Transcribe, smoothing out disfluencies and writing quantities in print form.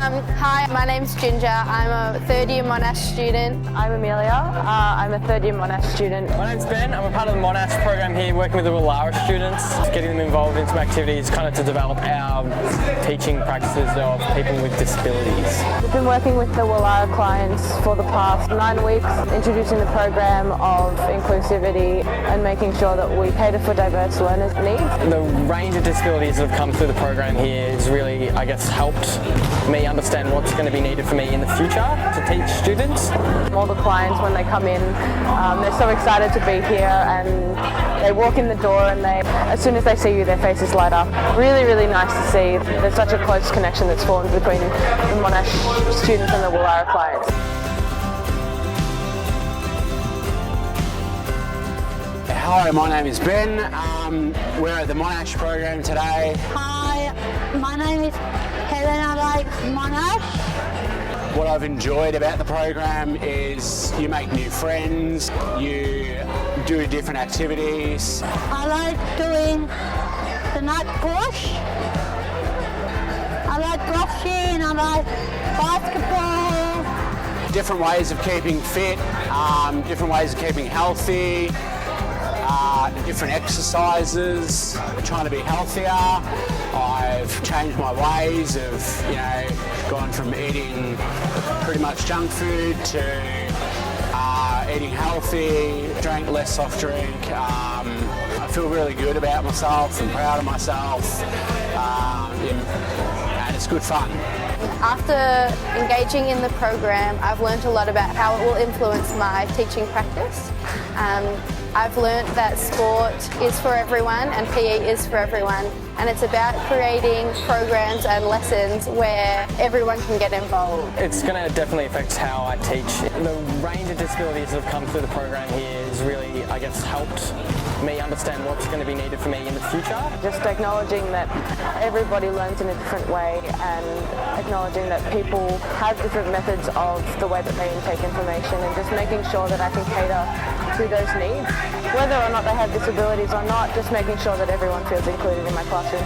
Hi, my name's Ginger. I'm a third year Monash student. I'm Amelia. I'm a third year Monash student. My name's Ben. I'm a part of the Monash program here, working with the Wallara students, getting them involved in some activities kind of to develop our teaching practices of people with disabilities. We've been working with the Wallara clients for the past 9 weeks, introducing the program of inclusivity and making sure that we cater for diverse learners' needs. The range of disabilities that have come through the program here has really, I guess, helped me understand what's going to be needed for me in the future to teach students. All the clients, when they come in, they're so excited to be here, and they walk in the door and as soon as they see you, their faces light up. Really, really nice to see. There's such a close connection that's formed between the Monash students and the Wallara clients. Hi, my name is Ben. We're at the Monash program today. Hi, my name is Helena Monash. What I've enjoyed about the program is you make new friends, you do different activities. I like doing the nut push. I like boxing, I like basketball. Different ways of keeping fit, different ways of keeping healthy, different exercises, trying to be healthier. I've changed my ways of, gone from eating pretty much junk food to eating healthy, drank less soft drink. I feel really good about myself and proud of myself, and it's good fun. After engaging in the program, I've learned a lot about how it will influence my teaching practice. I've learned that sport is for everyone and PE is for everyone, and it's about creating programs and lessons where everyone can get involved. It's going to definitely affect how I teach. The range of disabilities that have come through the program here has really, I guess, helped me understand what's going to be needed for me in the future. Just acknowledging that everybody learns in a different way, and acknowledging that people have different methods of the way that they intake information, and just making sure that I can cater to those needs. Whether or not they have disabilities or not, just making sure that everyone feels included in my classroom.